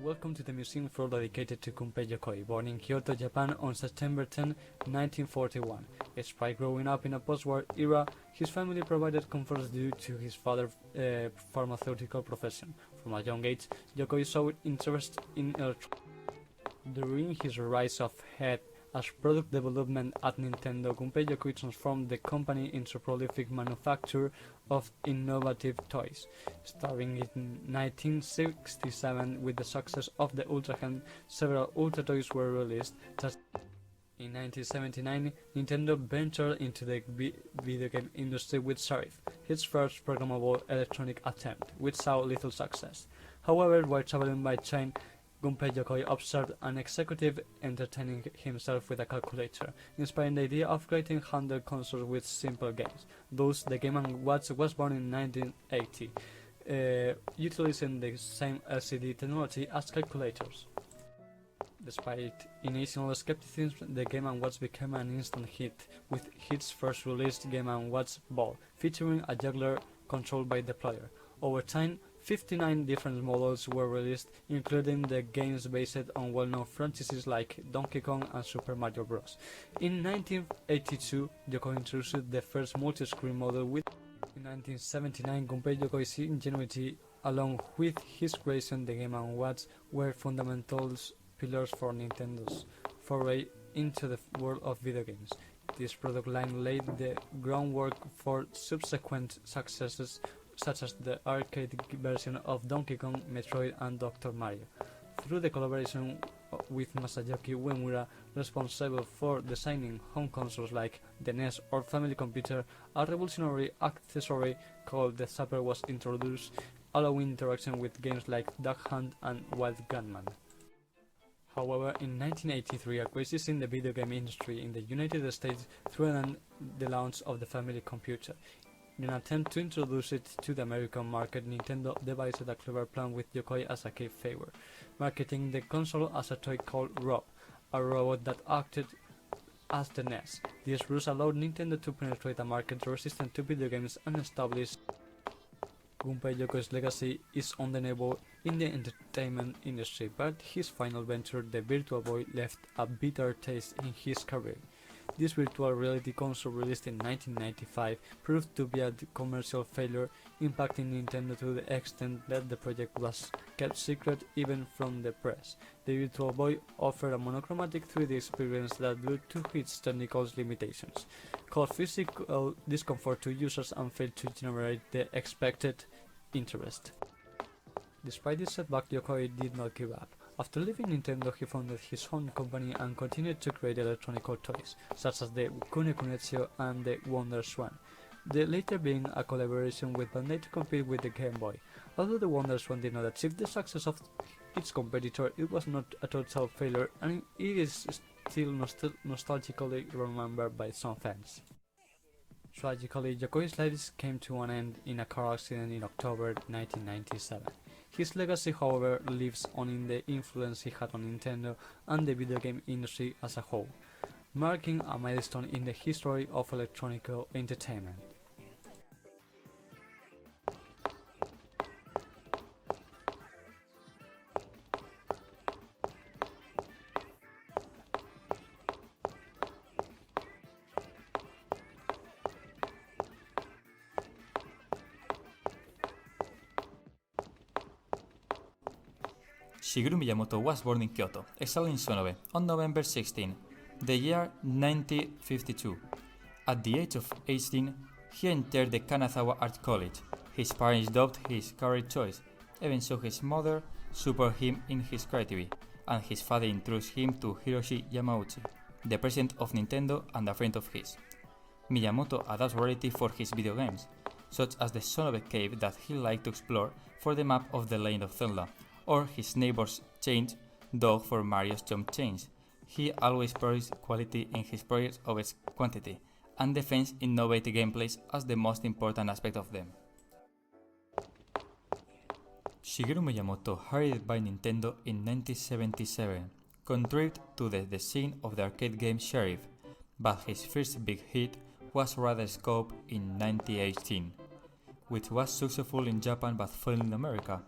welcome to the museum floor dedicated to Gunpei Yokoi, born in Kyoto, Japan on September 10, 1941. Despite growing up in a post-war era, his family provided comforts due to his father's pharmaceutical profession. From a young age, Yokoi showed interest in electronics. During his rise of head as product development at Nintendo, Gunpei Yokoi transformed the company into a prolific manufacturer of innovative toys. Starting in 1967 with the success of the Ultra Hand, several Ultra toys were released. In 1979, Nintendo ventured into the video game industry with Sharif, his first programmable electronic attempt, which saw little success. However, while traveling by train, Gunpei Yokoi observed an executive entertaining himself with a calculator, inspiring the idea of creating handheld consoles with simple games. Thus, the Game & Watch was born in 1980, utilizing the same LCD technology as calculators. Despite initial skepticism, the Game & Watch became an instant hit, with its first released Game & Watch Ball, featuring a juggler controlled by the player. Over time, 59 different models were released, including the games based on well-known franchises like Donkey Kong and Super Mario Bros. In 1982, Yokoi introduced the first multi-screen model with. In 1979, Gunpei Yokoi's ingenuity, along with his creation, the Game & Watch, were fundamental pillars for Nintendo's foray into the world of video games. This product line laid the groundwork for subsequent successes such as the arcade version of Donkey Kong, Metroid, and Dr. Mario. Through the collaboration with Masayuki Uemura, responsible for designing home consoles like the NES or Family Computer, a revolutionary accessory called the Zapper was introduced, allowing interaction with games like Duck Hunt and Wild Gunman. However, in 1983, a crisis in the video game industry in the United States threatened the launch of the Family Computer. In an attempt to introduce it to the American market, Nintendo devised a clever plan with Yokoi as a key favor, marketing the console as a toy called Rob, a robot that acted as the NES. These rules allowed Nintendo to penetrate a market resistant to video games and establish. Gunpei Yokoi's legacy is undeniable in the entertainment industry, but his final venture, the Virtual Boy, left a bitter taste in his career. This virtual reality console, released in 1995, proved to be a commercial failure, impacting Nintendo to the extent that the project was kept secret even from the press. The Virtual Boy offered a monochromatic 3D experience that, due to its technical limitations, caused physical discomfort to users and failed to generate the expected interest. Despite this setback, Yokoi did not give up. After leaving Nintendo, he founded his own company and continued to create electronic toys, such as the Kune Kunetsio and the Wonder Swan, the latter being a collaboration with Bandai to compete with the Game Boy. Although the Wonder Swan did not achieve the success of its competitor, it was not a total failure, and it is still nostalgically remembered by some fans. Tragically, Yokoi's life came to an end in a car accident in October 1997. His legacy, however, lives on in the influence he had on Nintendo and the video game industry as a whole, marking a milestone in the history of electronic entertainment. Shigeru Miyamoto was born in Kyoto, exiled in Sonobe, on November 16, the year 1952. At the age of 18, he entered the Kanazawa Art College. His parents doubted his career choice, even so his mother supported him in his creativity, and his father introduced him to Hiroshi Yamauchi, the president of Nintendo and a friend of his. Miyamoto adapts reality for his video games, such as the Sonobe cave that he liked to explore for the map of The Legend of Zelda, or his neighbor's change dog for Mario's Jump Change. He always prioritizes quality in his projects over quantity, and defends innovative gameplays as the most important aspect of them. Shigeru Miyamoto, hired by Nintendo in 1977, contributed to the design of the arcade game Sheriff, but his first big hit was Radar Scope in 1918, which was successful in Japan but failed in America.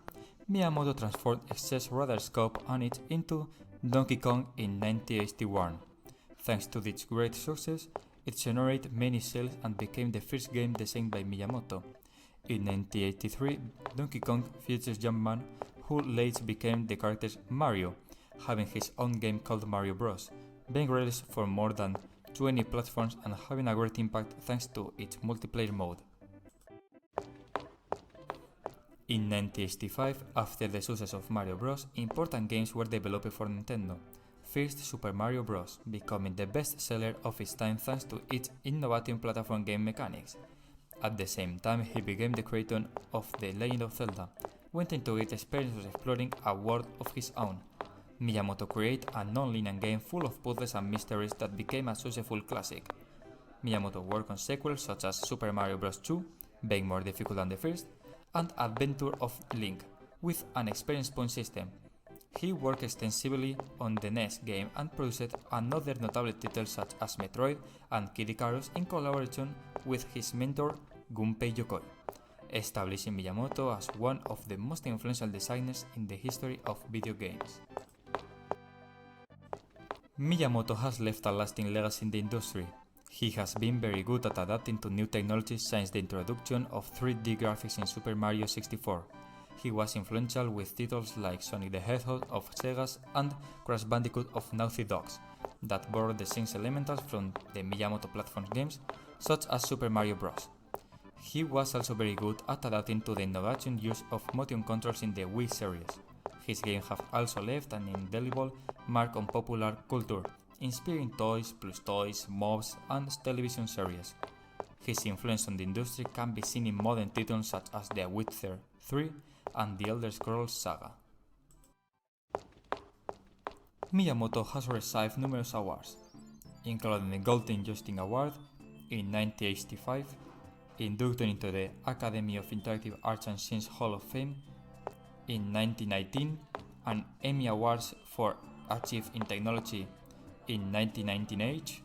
Miyamoto transformed excess radar scope on it into Donkey Kong in 1981. Thanks to its great success, it generated many sales and became the first game designed by Miyamoto. In 1983, Donkey Kong features Jumpman, who later became the character Mario, having his own game called Mario Bros., being released for more than 20 platforms and having a great impact thanks to its multiplayer mode. In 1985, after the success of Mario Bros., important games were developed for Nintendo. First, Super Mario Bros., becoming the best seller of its time thanks to its innovative platform game mechanics. At the same time, he became the creator of The Legend of Zelda, went into it experience exploring a world of his own. Miyamoto created a non-linear game full of puzzles and mysteries that became a successful classic. Miyamoto worked on sequels such as Super Mario Bros. 2, being more difficult than the first, and Adventure of Link, with an experience point system. He worked extensively on the NES game and produced another notable titles such as Metroid and Kid Icarus in collaboration with his mentor Gunpei Yokoi, establishing Miyamoto as one of the most influential designers in the history of video games. Miyamoto has left a lasting legacy in the industry. He has been very good at adapting to new technologies since the introduction of 3D graphics in Super Mario 64. He was influential with titles like Sonic the Hedgehog of Sega's and Crash Bandicoot of Naughty Dog's, that borrowed the same elementals from the Miyamoto platform games, such as Super Mario Bros. He was also very good at adapting to the innovation use of motion controls in the Wii series. His games have also left an indelible mark on popular culture, inspiring toys, mobs, and television series. His influence on the industry can be seen in modern titles such as The Witcher 3 and The Elder Scrolls Saga. Miyamoto has received numerous awards, including the Golden Joystick Award in 1985, inducted into the Academy of Interactive Arts and Science Hall of Fame in 1919, and Emmy Awards for Achievement in Technology in 1998,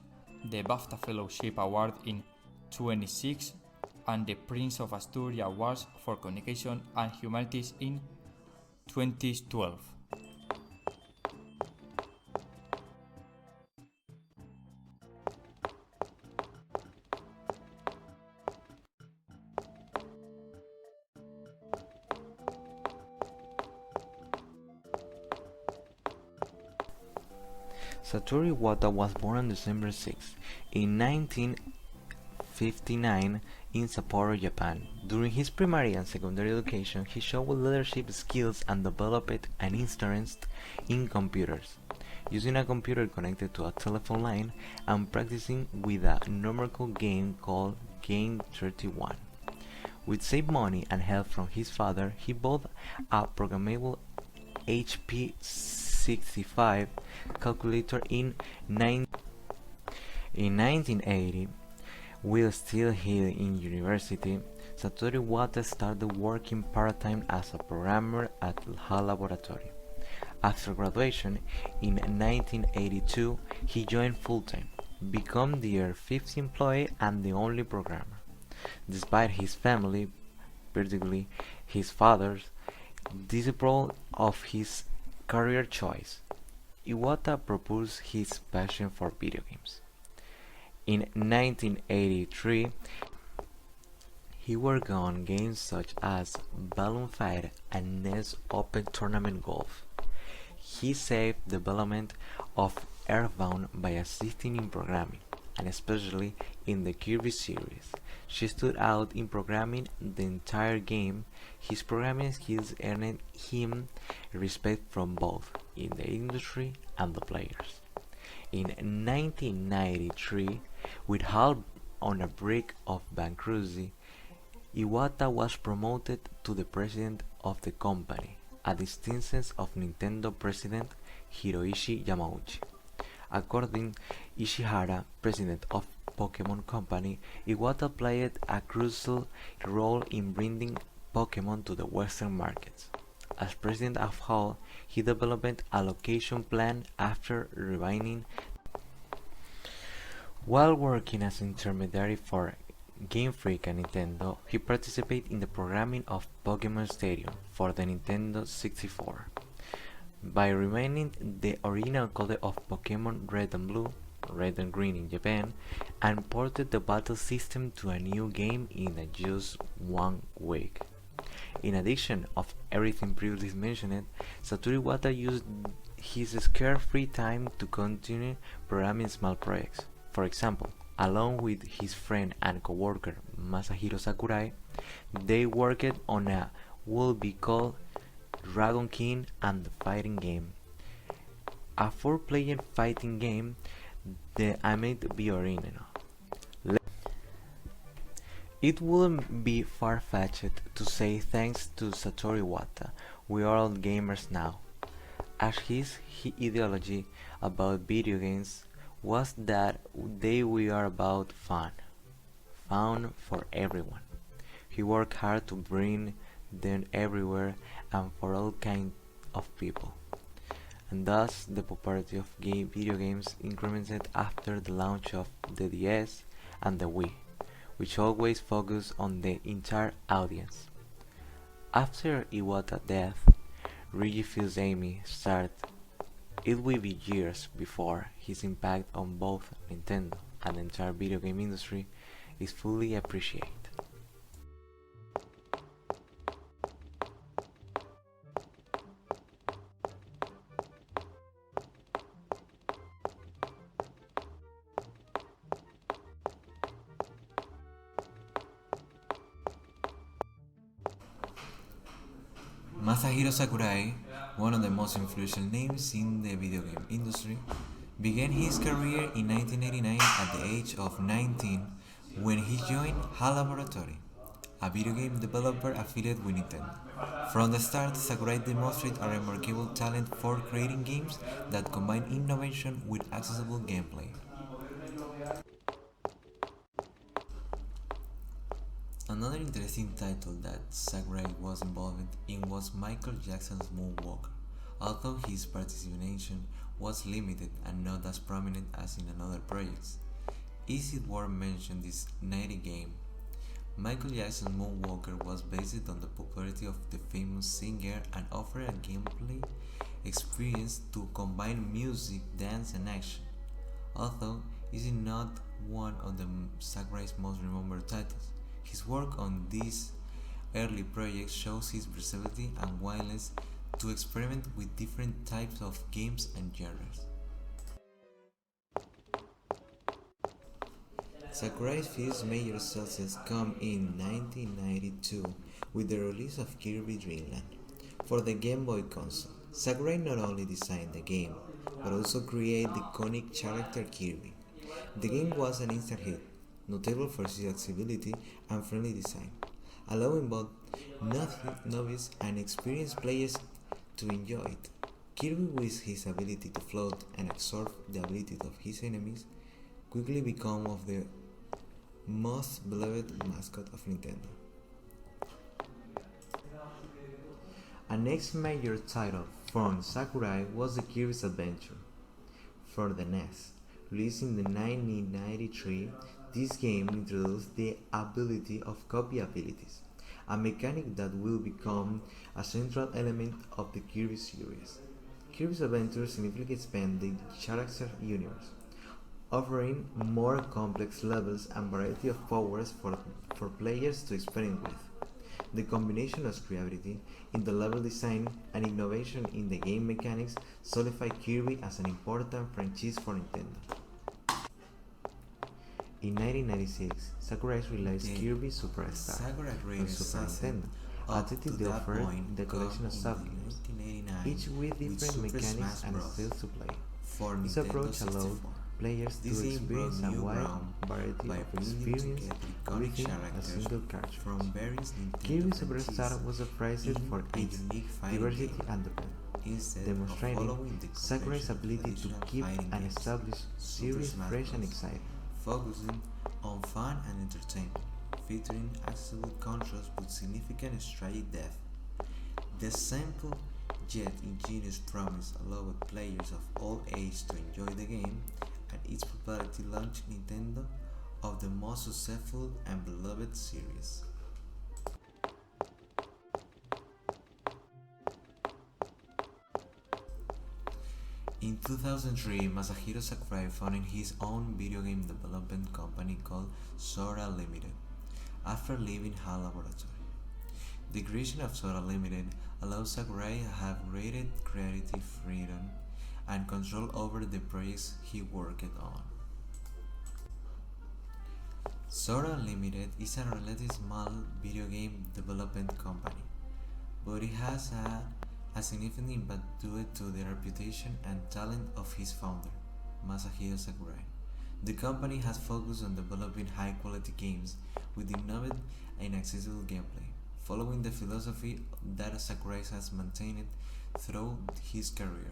the BAFTA Fellowship Award in 26, and the Prince of Asturias Awards for Communication and Humanities in 2012. Satoru Iwata was born on December 6 in 1959 in Sapporo, Japan. During his primary and secondary education, he showed leadership skills and developed an interest in computers, using a computer connected to a telephone line and practicing with a numerical game called Game 31. With saved money and help from his father, he bought a programmable HP 65 calculator in 1980. While still here in university, Satoru Iwata started working part-time as a programmer at HAL Laboratory. After graduation in 1982, he joined full-time, becoming their fifth employee and the only programmer. Despite his family, particularly his father's, disapproval of his career choice, Iwata pursued his passion for video games. In 1983, he worked on games such as Balloon Fight and NES Open Tournament Golf. He saved development of Earthbound by assisting in programming, and especially in the Kirby series. She stood out in programming the entire game. His programming skills earned him respect from both in the industry and the players. In 1993, with help on the brink of bankruptcy, Iwata was promoted to the president of the company, at the instance of Nintendo president Hiroshi Yamauchi. According Ishihara, president of Pokémon Company, Iwata played a crucial role in bringing Pokémon to the Western markets. As president of HAL, he developed a location plan after reviewing. While working as intermediary for Game Freak and Nintendo, he participated in the programming of Pokémon Stadium for the Nintendo 64. By remaining the original color of Pokémon Red and Blue, Red and Green in Japan, and ported the battle system to a new game in just 1 week. In addition of everything previously mentioned, Satoru Iwata used his scarce free time to continue programming small projects. For example, along with his friend and co-worker Masahiro Sakurai, they worked on a would be called Dragon King and the Fighting Game, a 4-player fighting game that aimed be original. It wouldn't be far-fetched to say thanks to Satoru Iwata, we are all gamers now, as his ideology about video games was that they were about fun for everyone. He worked hard to bring them everywhere and for all kinds of people, and thus the popularity of video games incremented after the launch of the DS and the Wii, which always focused on the entire audience. After Iwata's death, Reggie Fils-Aimé started. It will be years before his impact on both Nintendo and the entire video game industry is fully appreciated. Masahiro Sakurai, one of the most influential names in the video game industry, began his career in 1989 at the age of 19 when he joined HAL Laboratory, a video game developer affiliated with Nintendo. From the start, Sakurai demonstrated a remarkable talent for creating games that combine innovation with accessible gameplay. Another interesting title that Sakurai was involved in was Michael Jackson's Moonwalker, although his participation was limited and not as prominent as in another projects. Is it worth mentioning this 90 game? Michael Jackson's Moonwalker was based on the popularity of the famous singer and offered a gameplay experience to combine music, dance, and action. Although it is not one of the Sakurai's most remembered titles, his work on these early projects shows his versatility and willingness to experiment with different types of games and genres. Sakurai's first major success came in 1992 with the release of Kirby Dream Land for the Game Boy console. Sakurai not only designed the game, but also created the iconic character Kirby. The game was an instant hit, notable for its accessibility and friendly design, allowing both novice and experienced players to enjoy it. Kirby, with his ability to float and absorb the abilities of his enemies, quickly became one of the most beloved mascot of Nintendo. A next major title from Sakurai was the Kirby's Adventure for the NES. Released in 1993, this game introduced the ability of copy abilities, a mechanic that will become a central element of the Kirby series. Kirby's Adventure significantly expanded the character universe, offering more complex levels and variety of powers for players to experiment with. The combination of creativity in the level design and innovation in the game mechanics solidified Kirby as an important franchise for Nintendo. In 1996, Sakurai released Kirby Superstar on Super Nintendo, a title that offered the collection of sub-games, each with different mechanics and styles to play. This approach allowed players to experience a wide variety of experience within a single cartridge. Kirby Superstar was praised for its diversity and depth, demonstrating Sakurai's ability to keep an established series fresh and exciting. Focusing on fun and entertainment, featuring accessible controls with significant strategic depth. The simple yet ingenious promise allowed players of all ages to enjoy the game, and its popularity launched Nintendo of the most successful and beloved series. In 2003, Masahiro Sakurai founded his own video game development company called Sora Limited after leaving HAL Laboratory. The creation of Sora Limited allows Sakurai to have greater creative freedom and control over the projects he worked on. Sora Limited is a relatively small video game development company, but it has had a significant impact due to the reputation and talent of its founder, Masahiro Sakurai. The company has focused on developing high-quality games with innovative and accessible gameplay, following the philosophy that Sakurai has maintained throughout his career.